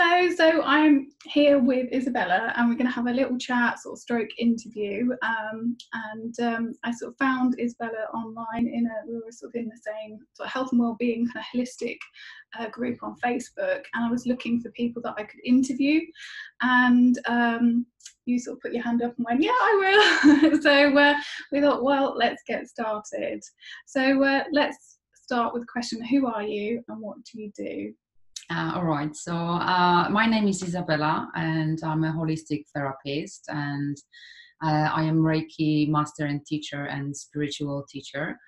Hello, so I'm here with Isabella and we're going to have a little chat, sort of stroke interview. I sort of found Isabella online we were sort of in the same sort of health and wellbeing kind of holistic group on Facebook, and I was looking for people that I could interview, and you sort of put your hand up and went, yeah, I will. So we thought, well, let's get started. So let's start with the question, who are you and what do you do? All right, so my name is Isabella and I'm a holistic therapist, and I am Reiki master and teacher and spiritual teacher.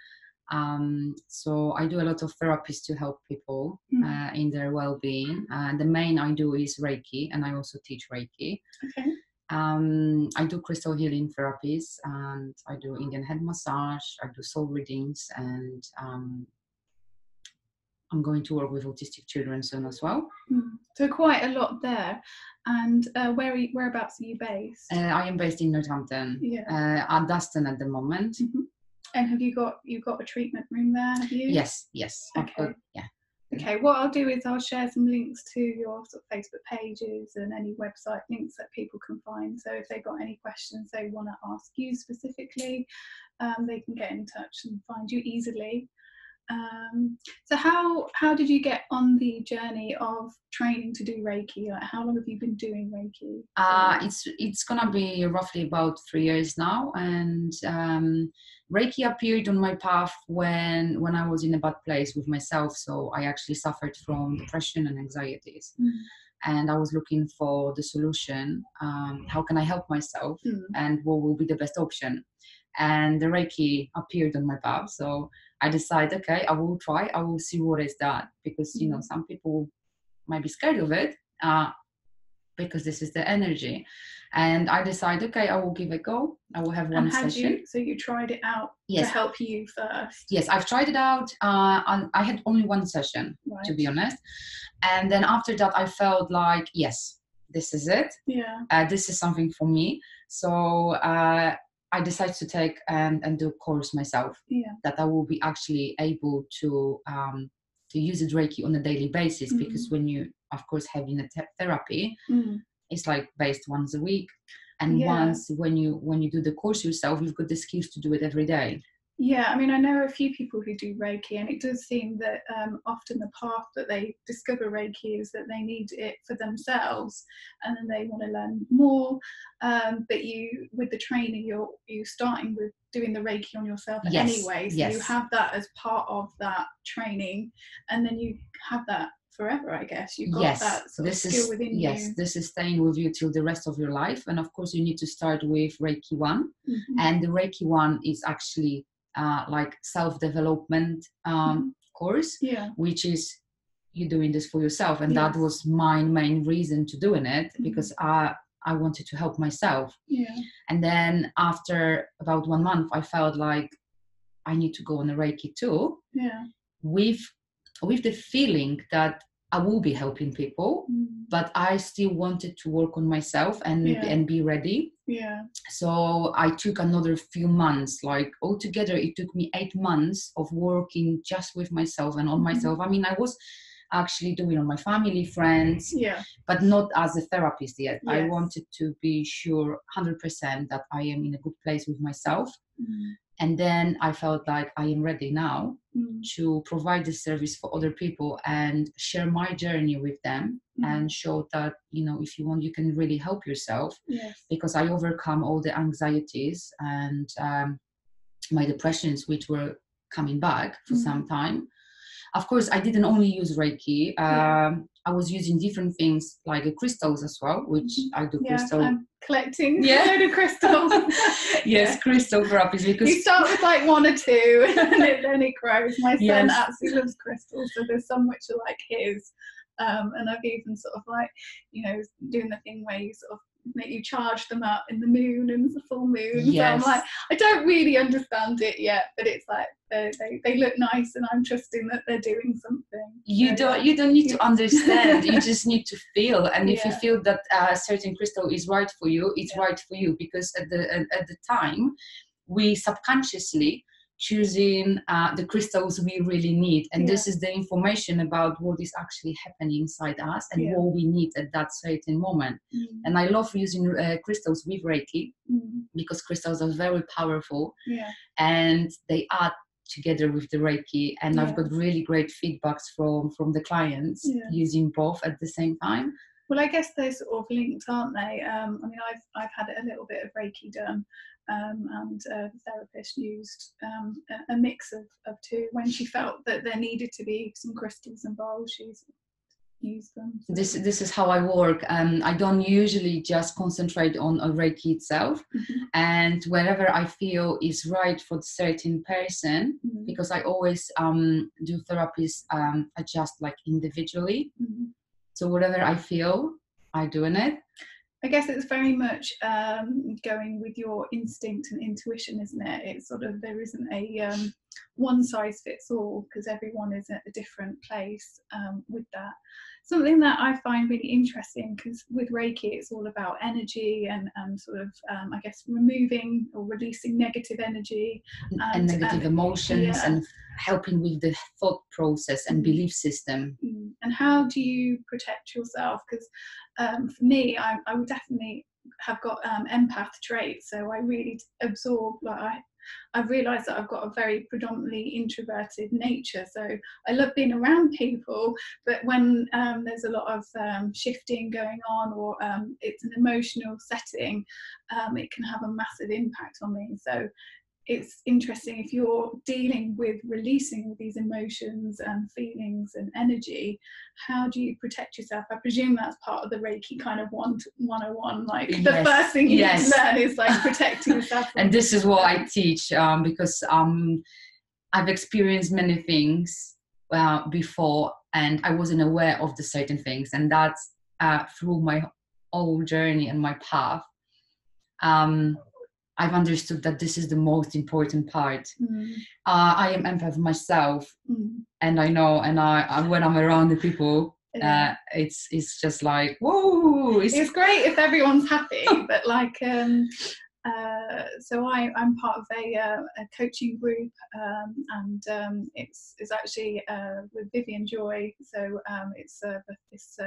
So I do a lot of therapies to help people in their well-being. The main I do is Reiki, and I also teach Reiki. Okay. I do crystal healing therapies, and I do Indian head massage, I do soul readings, and I'm going to work with autistic children soon as well. So quite a lot there. And whereabouts are you based? I am based in Northampton, at Dustin at the moment. Mm-hmm. And have you've got a treatment room there, have you? Yes. Okay. Okay, what I'll do is I'll share some links to your sort of Facebook pages and any website links that people can find. So if they've got any questions they want to ask you specifically, they can get in touch and find you easily. So how did you get on the journey of training to do Reiki? Like, how long have you been doing Reiki? It's gonna be roughly about 3 years now, and Reiki appeared on my path when I was in a bad place with myself. So I actually suffered from depression and anxieties, and I was looking for the solution. How can I help myself, and what will be the best option? And the Reiki appeared on my path, so I decided, okay, I will try. I will see what is that, because some people might be scared of it because this is the energy. And I decided, okay, I will give it a go. I will have one session. So you tried it out to help you first? Yes, I've tried it out. I had only one session, to be honest. And then after that, I felt like, yes, this is it. Yeah. This is something for me. So I decided to take and do a course myself, that I will be actually able to use the Reiki on a daily basis, because when you, of course, having a therapy, it's like based once a week, and once when you do the course yourself, you've got the skills to do it every day. Yeah, I mean, I know a few people who do Reiki, and it does seem that often the path that they discover Reiki is that they need it for themselves, and then they want to learn more. But with the training, you're starting with doing the Reiki on yourself anyway, so you have that as part of that training, and then you have that forever, I guess. You've got that sort of skill within you. Yes, this is staying with you till the rest of your life, and of course you need to start with Reiki 1, and the Reiki 1 is actually like self-development course, which is you doing this for yourself, and that was my main reason to doing it, because I wanted to help myself. And then after about 1 month, I felt like I need to go on a Reiki too, with the feeling that I will be helping people, but I still wanted to work on myself and be ready. So I took another few months, like altogether it took me 8 months of working just with myself and on myself. I mean, I was actually doing on my family, friends, but not as a therapist yet. I wanted to be sure 100% that I am in a good place with myself. And then I felt like I am ready now to provide this service for other people and share my journey with them, and show that, if you want, you can really help yourself. Because I overcome all the anxieties and my depressions, which were coming back for some time. Of course, I didn't only use Reiki. I was using different things like crystals as well, which I do crystal. I'm collecting a load of crystals. Crystal therapies. Because you start with like 1 or 2 and then it grows. My son absolutely loves crystals, so there's some which are like his. And I've even sort of like, doing the thing where you sort of make you charge them up in the moon and the full moon. So I'm like, I don't really understand it yet, but it's like they look nice, and I'm trusting that they're doing something. You don't need to understand. You just need to feel, and if you feel that a certain crystal is right for you, it's right for you, because at the time we subconsciously choosing the crystals we really need. And this is the information about what is actually happening inside us and what we need at that certain moment. And I love using crystals with Reiki because crystals are very powerful and they add together with the Reiki. And I've got really great feedbacks from the clients using both at the same time. Well, I guess they're sort of linked, aren't they? I mean, I've had a little bit of Reiki done, and the therapist used a mix of two. When she felt that there needed to be some crystals involved, she's used them. So. This is how I work. I don't usually just concentrate on Reiki itself, and wherever I feel is right for the certain person, because I always do therapies adjust like individually. So whatever I feel, I do in it. I guess it's very much going with your instinct and intuition, isn't it? It's sort of, there isn't a one size fits all, because everyone is at a different place with that. Something that I find really interesting, because with Reiki it's all about energy and sort of I guess removing or releasing negative energy and negative emotions and helping with the thought process and belief system. And how do you protect yourself? Because for me, I would definitely have got empath traits, so I really absorb, like I've realised that I've got a very predominantly introverted nature, so I love being around people, but when there's a lot of shifting going on, or it's an emotional setting, it can have a massive impact on me. So it's interesting, if you're dealing with releasing all these emotions and feelings and energy, how do you protect yourself? I presume that's part of the Reiki kind of 101, like the first thing you need to learn is like protecting yourself. And this is what I teach, because I've experienced many things before, and I wasn't aware of the certain things, and that's through my whole journey and my path. I've understood that this is the most important part. I am empath myself, and I know, and I when I'm around the people, it's just like, whoa! It's great if everyone's happy, but like, so I'm part of a coaching group, and it's actually with Vivian Joy. So it's this.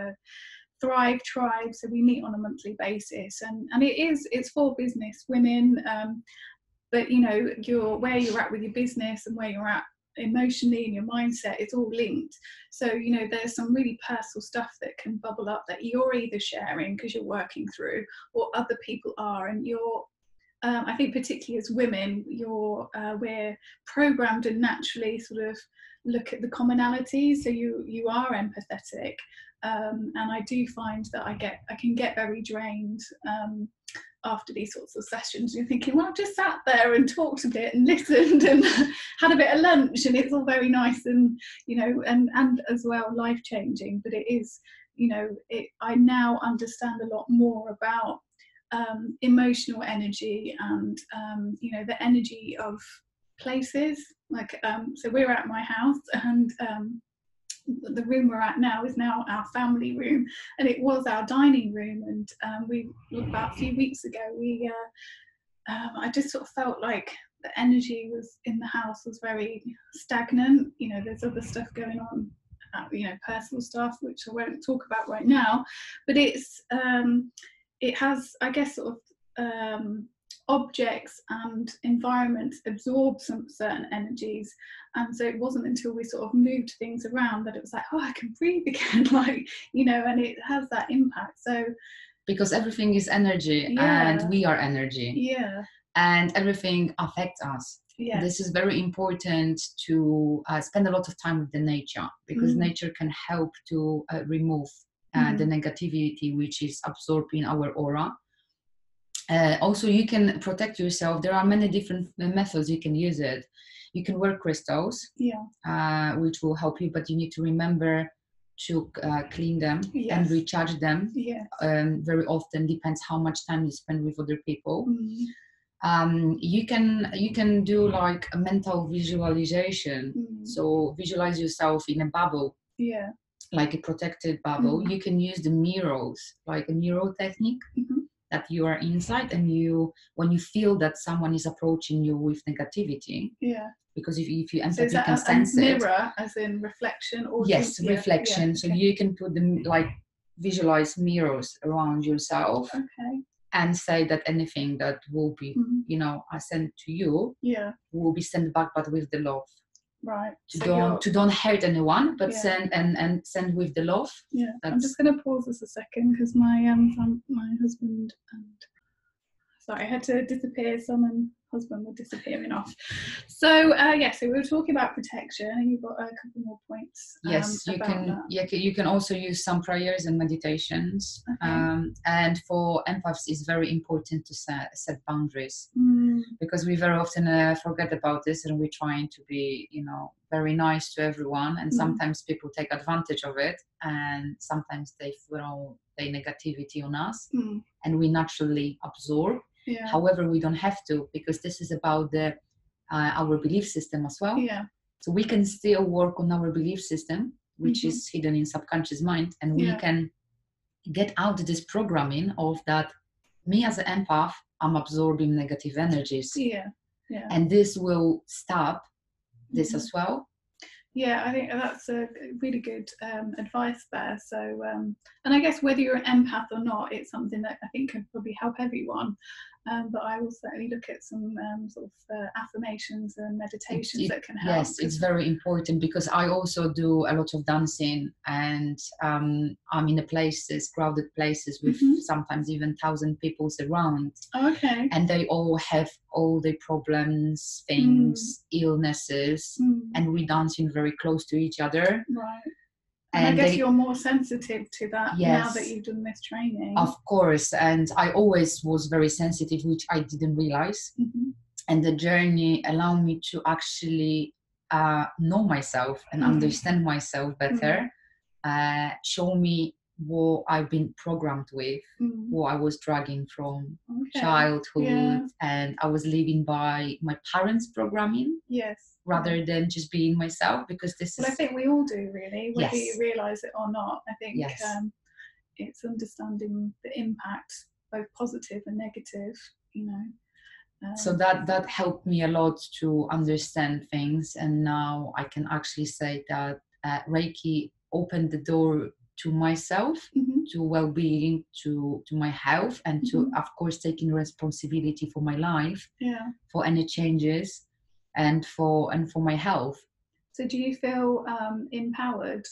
Thrive Tribe, so we meet on a monthly basis, and it's for business women, but you know, where you're at with your business and where you're at emotionally and your mindset, it's all linked. So you know, there's some really personal stuff that can bubble up that you're either sharing because you're working through, or other people are, and you're I think particularly as women, we're programmed to naturally sort of look at the commonalities, so you are empathetic. And I do find that I can get very drained after these sorts of sessions. You're thinking, well, I've just sat there and talked a bit and listened and had a bit of lunch, and it's all very nice, and you know, and as well life changing. But it is, you know, I now understand a lot more about emotional energy and you know, the energy of places. Like so we're at my house, and the room we're at now is now our family room, and it was our dining room, and we about a few weeks ago I just sort of felt like the energy was in the house was very stagnant. You know, there's other stuff going on, you know, personal stuff which I won't talk about right now, but it's it has, I guess, sort of objects and environments absorb some certain energies, and so it wasn't until we sort of moved things around that it was like, oh, I can breathe again, like, you know, and it has that impact. So because everything is energy, and we are energy, and everything affects us. This is very important to spend a lot of time with the nature, because nature can help to remove the negativity which is absorbing our aura. Also, you can protect yourself. There are many different methods you can use it. You can wear crystals, which will help you, but you need to remember to clean them and recharge them. Very often, depends how much time you spend with other people. You can do like a mental visualization. So visualize yourself in a bubble, like a protected bubble. You can use the mirrors, like a mirror technique. That you are inside, and when you feel that someone is approaching you with negativity, because if you so is empathy that can sense it. Mirror as in reflection, or yes, reflection. Yeah, so okay. you can put them like visualize mirrors around yourself, okay, and say that anything that will be sent to you will be sent back, but with the love. Right. To don't hurt anyone, but Yeah. send with the love. Yeah. I'm just going to pause this a second because my husband and sorry, I had to disappear. Someone husband were disappearing off. So so we were talking about protection, and you've got a couple more points. Yes, you can. That. You can also use some prayers and meditations. Okay. And for empaths, it's very important to set boundaries, because we very often forget about this, and we're trying to be, very nice to everyone, and sometimes people take advantage of it, and sometimes they throw their negativity on us, and we naturally absorb. Yeah. However, we don't have to, because this is about the our belief system as well. Yeah. So we can still work on our belief system, which is hidden in subconscious mind, and we can get out this programming of that. Me as an empath, I'm absorbing negative energies. Yeah. Yeah. And this will stop this as well. Yeah, I think that's a really good advice there. So, and I guess whether you're an empath or not, it's something that I think could probably help everyone. But I will certainly look at some sort of affirmations and meditations that can help. Yes, it's very important, because I also do a lot of dancing, and I'm in the places, crowded places with sometimes even 1,000 people around. Okay. And they all have all their problems, things, illnesses, and we dancing very close to each other. Right. And I guess you're more sensitive to that now that you've done this training. Of course. And I always was very sensitive, which I didn't realize. And the journey allowed me to actually know myself and understand myself better, show me what I've been programmed with, what I was dragging from childhood, and I was living by my parents' programming. Yes. Rather than just being myself, because this is... I think we all do, really, whether you realise it or not. I think it's understanding the impact, both positive and negative, So that helped me a lot to understand things, and now I can actually say that Reiki opened the door to myself, to well-being, to my health, and to, of course, taking responsibility for my life, for any changes, and for my health. So do you feel empowered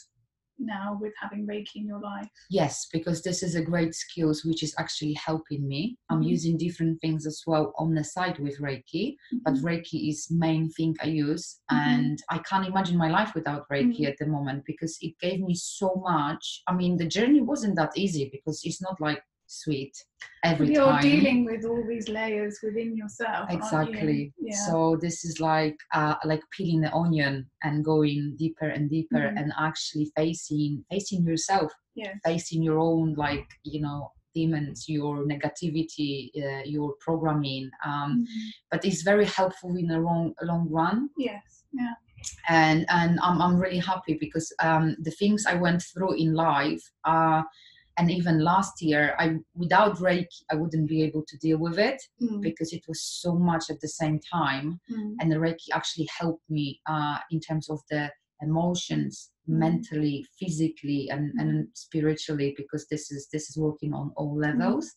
now with having Reiki in your life? Yes, because this is a great skills which is actually helping me. I'm using different things as well on the side with Reiki, but Reiki is main thing I use, and I can't imagine my life without Reiki at the moment, because it gave me so much. I mean, the journey wasn't that easy, because it's not like sweet every time. You're dealing with all these layers within yourself. Exactly. So this is like peeling the onion and going deeper and deeper, and actually facing yourself, facing your own demons, your negativity, your programming. But it's very helpful in a long run. Yes. Yeah. And I'm really happy, because the things I went through in life, and even last year, without Reiki, I wouldn't be able to deal with it, because it was so much at the same time. And the Reiki actually helped me in terms of the emotions, mentally, physically, and spiritually, because this is working on all levels.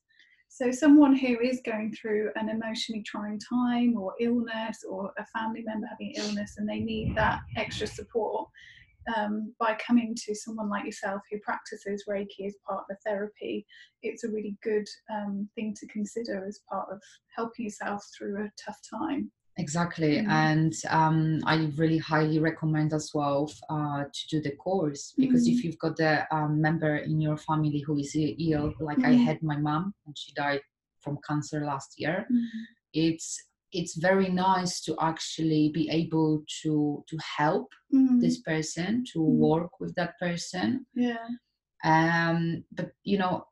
So someone who is going through an emotionally trying time, or illness, or a family member having illness, and they need that extra support, by coming to someone like yourself who practices Reiki as part of the therapy, it's a really good thing to consider as part of helping yourself through a tough time. Exactly. And I really highly recommend as well to do the course, because if you've got a member in your family who is ill, like I had my mom, and she died from cancer last year, it's very nice to actually be able to help this person, to work with that person. But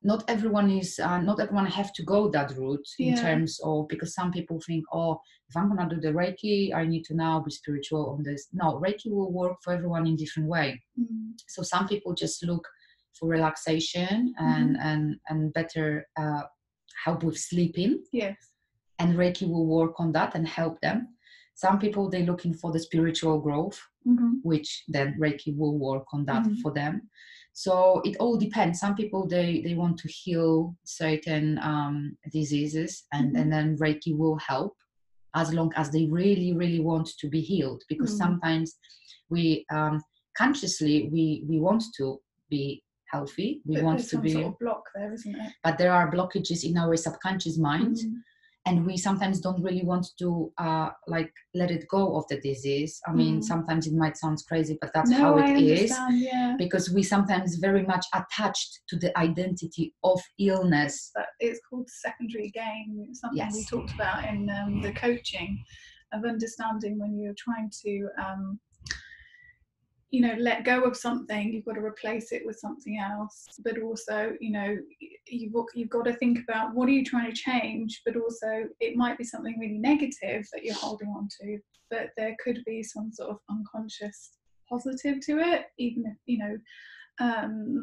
not everyone have to go that route in terms of, because some people think, if I'm gonna do the Reiki, I need to now be spiritual on this. No, Reiki will work for everyone in different way. So some people just look for relaxation and better help with sleeping. Yes. And Reiki will work on that and help them. Some people, they're looking for the spiritual growth, which then Reiki will work on that for them. So it all depends. Some people, they want to heal certain diseases, and then Reiki will help, as long as they really, really want to be healed. Because sometimes we consciously, we want to be healthy. We want to be... sort of block there, isn't it? But there are blockages in our subconscious mind. And we sometimes don't really want to like let it go of the disease. I mean, sometimes it might sound crazy, but that's how it is. Yeah. Because we sometimes very much attached to the identity of illness. It's called secondary gain. It's something we talked about in the coaching, of understanding when you're trying to let go of something, you've got to replace it with something else. But also, you've got to think about, what are you trying to change? But also, it might be something really negative that you're holding on to, but there could be some sort of unconscious positive to it, even if,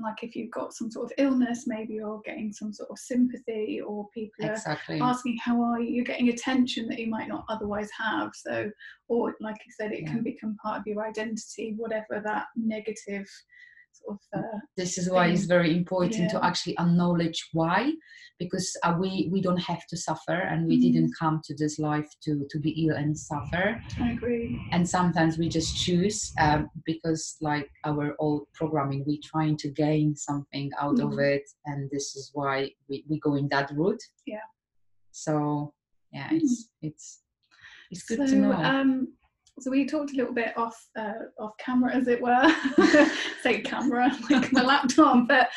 like if you've got some sort of illness, maybe you're getting some sort of sympathy, or people are asking how are you, you're getting attention that you might not otherwise have. So, or like you said, it can become part of your identity, whatever that negative sort of this is why it's very important to actually acknowledge why, because we don't have to suffer, and we didn't come to this life to be ill and suffer. I agree. And sometimes we just choose because, like our old programming, we're trying to gain something out of it, and this is why we go in that route. So it's good to know. So we talked a little bit off camera, as it were. Say camera, like my laptop, but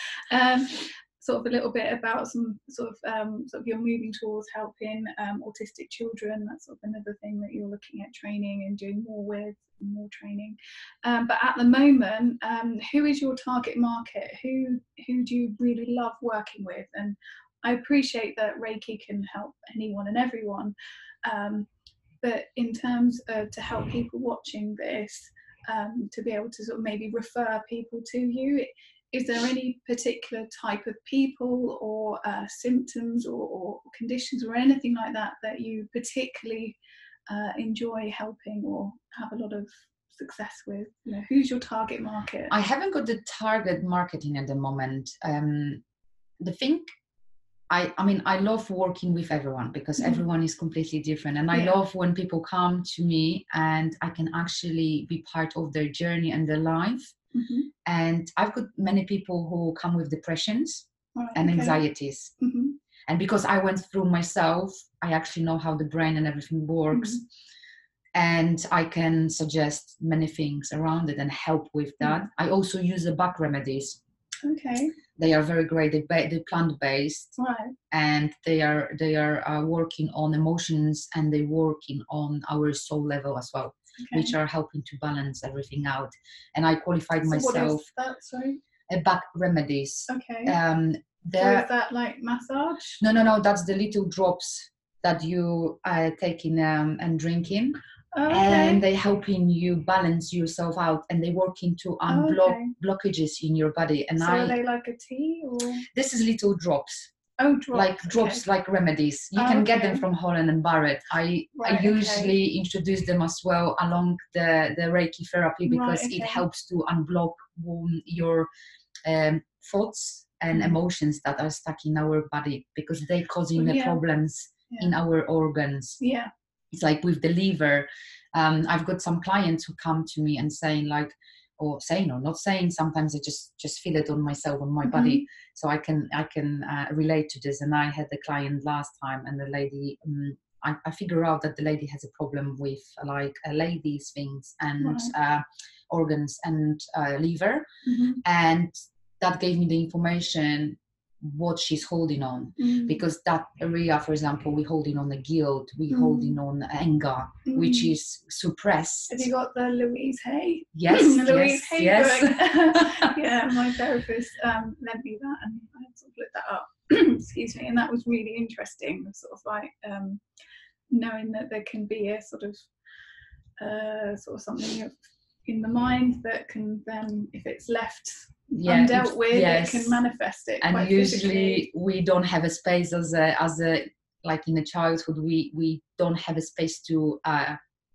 sort of a little bit about some sort of you're moving towards helping autistic children. That's sort of another thing that you're looking at training and doing more training. But at the moment, who is your target market? Who do you really love working with? And I appreciate that Reiki can help anyone and everyone. But in terms of to help people watching this, to be able to sort of maybe refer people to you, is there any particular type of people or symptoms or conditions or anything like that that you particularly enjoy helping or have a lot of success with? Who's your target market? I haven't got the target marketing at the moment. The thing, I mean, I love working with everyone, because everyone is completely different. And I love when people come to me and I can actually be part of their journey and their life. And I've got many people who come with depressions and anxieties. And because I went through myself, I actually know how the brain and everything works. And I can suggest many things around it and help with that. I also use the back remedies. Okay. They are very great. They're plant-based, and they are working on emotions, and they're working on our soul level as well, which are helping to balance everything out. And I qualified myself. What is that? Sorry. Back remedies. Okay. So is that like massage? No. That's the little drops that you are taking and drinking. And they're helping you balance yourself out, and they're working to unblock blockages in your body. And are they like a tea, or? This is little drops. Oh, drops. Like drops, like remedies. You can get them from Holland & Barrett. I usually introduce them as well along the Reiki therapy, because it helps to unblock your thoughts and emotions that are stuck in our body, because they're causing the problems in our organs. It's like with the liver. I've got some clients who come to me and saying like, or saying or not saying, sometimes I just feel it on myself, on my body. So I can relate to this. And I had the client last time, and the lady, I figure out that the lady has a problem with like ladies things and organs and liver. And that gave me the information what she's holding on, because that area, for example, we're holding on the guilt, we're holding on anger, which is suppressed. Have you got the Louise Hay? Yes. Louise Hay yes. Yeah, my therapist lent me that, and I had to look that up. Excuse me. And that was really interesting, sort of like knowing that there can be a sort of something in the mind that can then, if it's left undealt with, it can manifest it. And quite usually physically. We don't have a space as a like in a childhood, we don't have a space to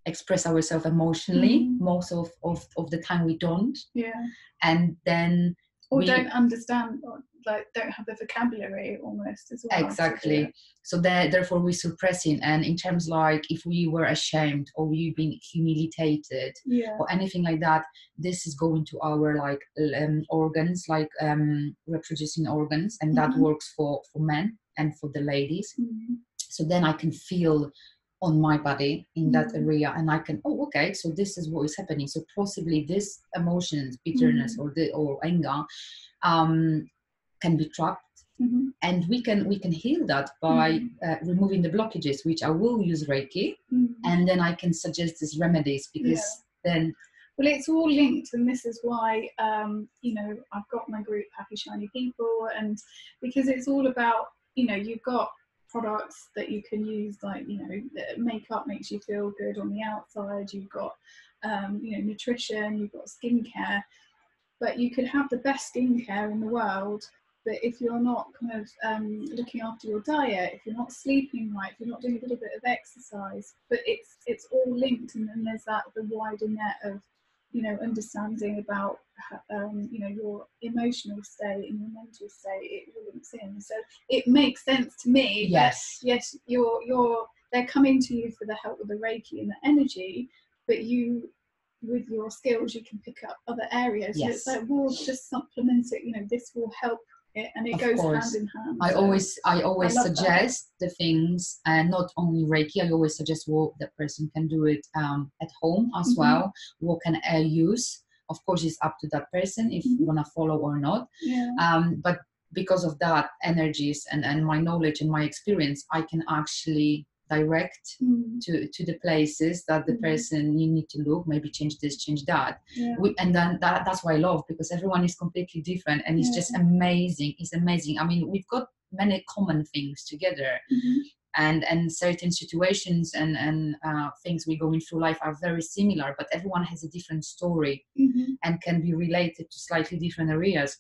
express ourselves emotionally. Most of the time we don't. Yeah. And then or don't understand, or like don't have the vocabulary almost as well. Exactly. So therefore we suppress it. And in terms like if we were ashamed or we've been humiliated or anything like that, this is going to our like organs, like reproducing organs, and that works for men and for the ladies. So then I can feel on my body in that area, and I can, okay, so this is what is happening. So possibly this emotions, bitterness or anger can be trapped, and we can heal that by removing the blockages, which I will use Reiki, and then I can suggest these remedies, because then well, it's all linked, and this is why I've got my group Happy Shiny People, and because it's all about, you've got products that you can use, like makeup makes you feel good on the outside, you've got nutrition, you've got skincare, but you could have the best skincare in the world, but if you're not kind of looking after your diet, if you're not sleeping right, if you're not doing a little bit of exercise, but it's all linked, and then there's the wider net of understanding about your emotional state and your mental state. It all links in, so it makes sense to me. Yes, they're coming to you for the help with the Reiki and the energy, but you, with your skills, you can pick up other areas. So it's like, we'll just supplement it, this will help it, and it goes hand in hand. I always suggest the things, and not only Reiki, I always suggest what the person can do it at home as well. What can I use? Of course, it's up to that person if you want to follow or not. But because of that energies and my knowledge and my experience, I can actually direct to the places that the person, you need to look, maybe change this, change that. And then that's what I love, because everyone is completely different, and it's just amazing. It's amazing. I mean, we've got many common things together, and certain situations and things we're going through life are very similar, but everyone has a different story and can be related to slightly different areas.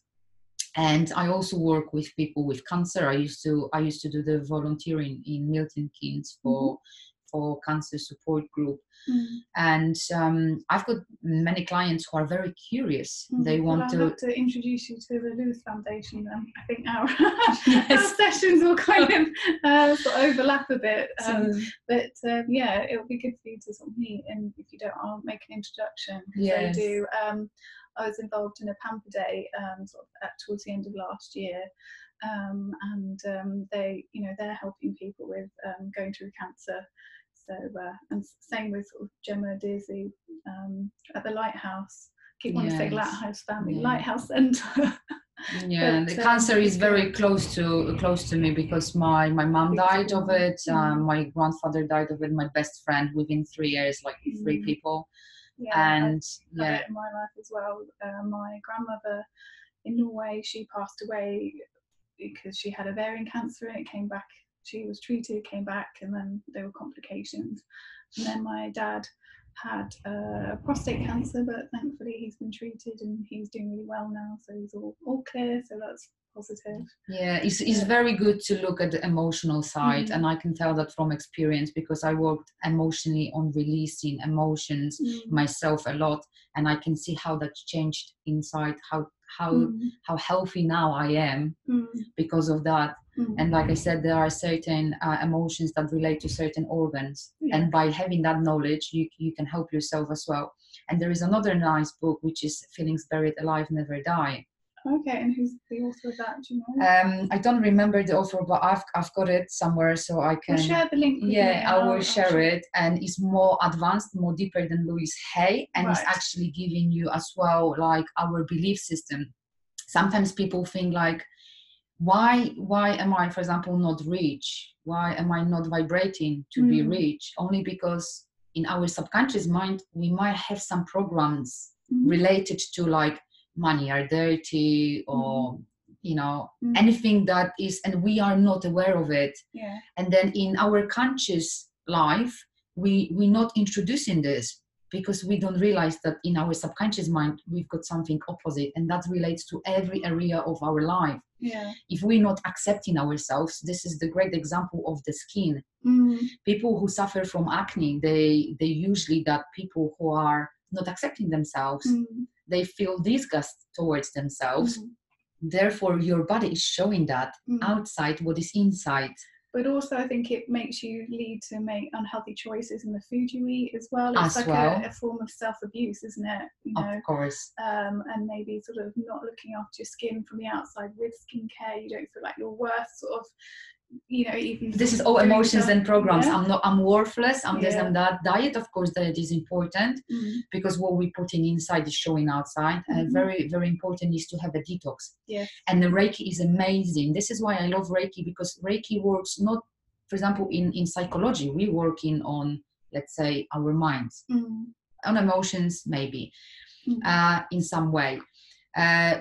And I also work with people with cancer. I used to do the volunteering in Milton Keynes for cancer support group. And I've got many clients who are very curious. They want I'd love to introduce you to the Lewis Foundation. I think our sessions will kind of sort of overlap a bit. But it would be good for you to sort of meet, and if you don't, I'll make an introduction. They do. I was involved in a pamper day towards the end of last year, and they're helping people with going through cancer. So and same with sort of Gemma Dearsey at the Lighthouse. I keep wanting to say Lighthouse Family Lighthouse Centre. The cancer is very close to me, because my mom died of it. My grandfather died of it. My best friend, within 3 years, like 3 people. And I've had it in my life as well. My grandmother in Norway, she passed away because she had ovarian cancer, and it came back. She was treated, came back, and then there were complications. And then my dad had prostate cancer, but thankfully he's been treated and he's doing really well now, so he's all clear, so that's positive. It's very good to look at the emotional side, and I can tell that from experience, because I worked emotionally on releasing emotions myself a lot, and I can see how that's changed inside, how healthy now I am because of that. And like I said, there are certain emotions that relate to certain organs, and by having that knowledge, you can help yourself as well. And there is another nice book, which is Feelings Buried Alive Never Die. Okay, and who's the author of that? Do you know? I don't remember the author, but I've got it somewhere, so I can. We'll share the link with me. I will share it, and it's more advanced, more deeper than Louise Hay, and it's actually giving you as well, like, our belief system. Sometimes people think like, why am I, for example, not rich? Why am I not vibrating to be rich? Only because in our subconscious mind, we might have some programs related to like money are dirty, or anything that is, and we are not aware of it. And then in our conscious life, we're not introducing this. because we don't realize that in our subconscious mind we've got something opposite, and that relates to every area of our life. If we're not accepting ourselves, this is the great example of the skin. People who suffer from acne, they usually that people who are not accepting themselves. They feel disgust towards themselves. Therefore your body is showing that outside what is inside. But also I think it makes you lead to make unhealthy choices in the food you eat as well. It's as like well. a form of self-abuse, isn't it? You know, of course. And maybe sort of not looking after your skin from the outside with skincare. You don't feel like you're worth sort of, you know, even this is all emotions and programs. I'm worthless, I'm this and that. Diet, of course, diet is important because what we put in inside is showing outside. Very, very important is to have a detox. And the Reiki is amazing. This is why I love Reiki, because Reiki works not, for example, in psychology, we working on, let's say, our minds, on emotions maybe, in some way.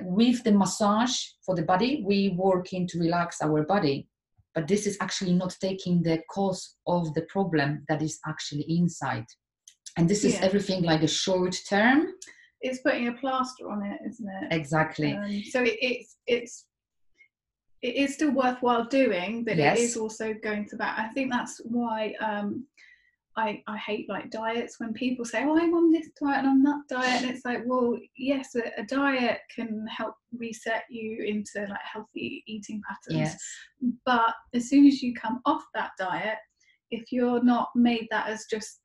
With the massage for the body, we working to relax our body. But this is actually not taking the cause of the problem that is actually inside. And this is everything like a short term. It's putting a plaster on it, isn't it? Exactly. So it is still worthwhile doing, but it is also going to that. I think that's why I hate like diets, when people say, oh, I'm on this diet and on that diet, and it's like, well, yes, a diet can help reset you into like healthy eating patterns, but as soon as you come off that diet, if you're not made that as just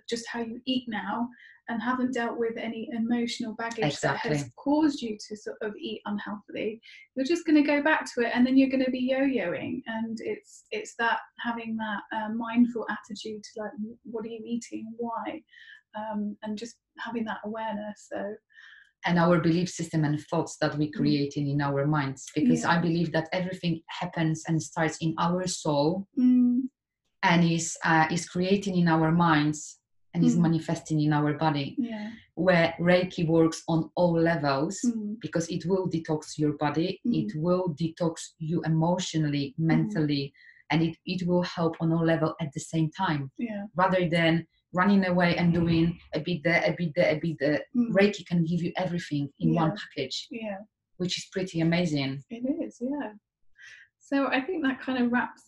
just how you eat now, and haven't dealt with any emotional baggage that has caused you to sort of eat unhealthily, you're just going to go back to it, and then you're going to be yo-yoing. And it's that having that mindful attitude to like, what are you eating, why, and just having that awareness. So. And our belief system and thoughts that we created in our minds, because I believe that everything happens and starts in our soul, and is creating in our minds, and is manifesting in our body, where Reiki works on all levels, because it will detox your body, it will detox you emotionally, mentally, and it will help on all levels at the same time, rather than running away and doing a bit there, a bit there, a bit there. Reiki can give you everything in one package, which is pretty amazing. It is, So I think that kind of wraps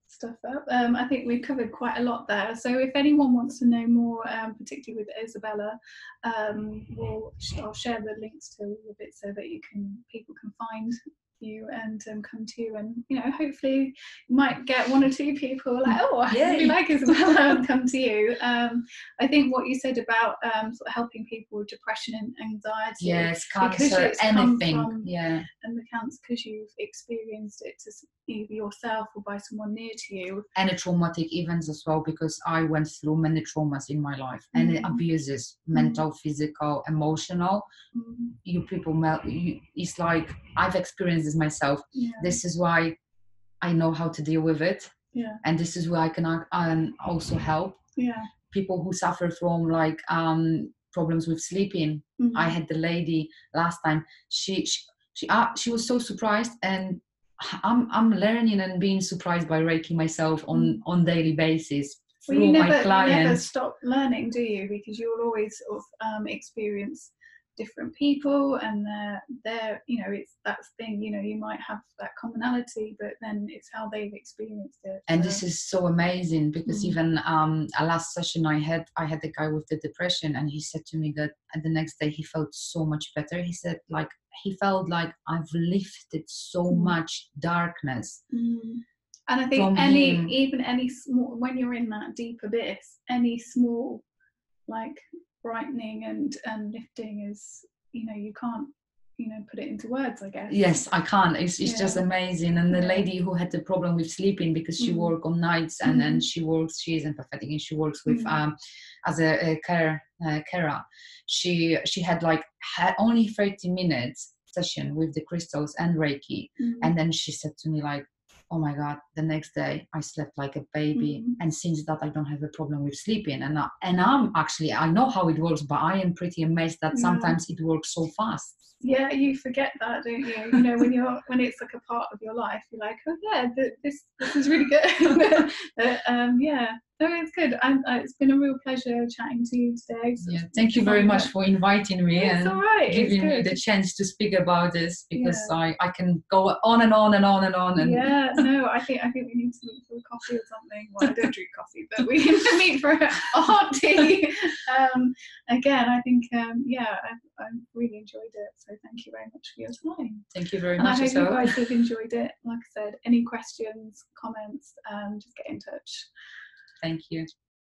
stuff up. I think we've covered quite a lot there. So if anyone wants to know more, particularly with Isabella, I'll share the links to all of it so that people can find you and come to you, and you know, hopefully you might get one or two people like, oh, I really like Isabella, and come to you. I think what you said about sort of helping people with depression and anxiety, cancer, anything, and the cancer because you've experienced it to either yourself or by someone near to you, and traumatic events as well, because I went through many traumas in my life, and abuses, mental, physical, emotional. You people, it's like I've experienced this myself. This is why I know how to deal with it, and this is where I can also help people who suffer from like problems with sleeping. I had the lady last time, she was so surprised, and I'm learning and being surprised by Reiki myself on daily basis through my clients. You never stop learning, do you? Because you will always sort of experience different people, and they're you know, it's that thing, you know, you might have that commonality, but then it's how they've experienced it. And this is so amazing, because even a last session I had a guy with the depression, and he said to me that the next day he felt so much better. He said like he felt like I've lifted so much darkness. And I think any small, when you're in that deep abyss, any small like brightening and lifting is, you know, you can't, you know, put it into words, I guess. Yes, I can't. It's just amazing. And the lady who had the problem with sleeping, because she works on nights, and then she is empathetic, and she works with as a carer. She had only 30 minutes session with the crystals and Reiki, and then she said to me like, oh my God, the next day I slept like a baby. And since that I don't have a problem with sleeping. And I'm actually, I know how it works, but I am pretty amazed that sometimes it works so fast. Yeah, you forget that, don't you? You know, when it's like a part of your life, you're like, oh yeah, this is really good. No, it's good. It's been a real pleasure chatting to you today. So yeah, thank you very much for inviting me and giving me the chance to speak about this, because I can go on and on and on and on. And yeah, no, I think we need to meet for a coffee or something. Well, I don't drink coffee, but we need to meet for a hot tea. Again, I think I really enjoyed it. So thank you very much for your time. Thank you very much. And I hope you guys have enjoyed it. Like I said, any questions, comments, just get in touch. Thank you.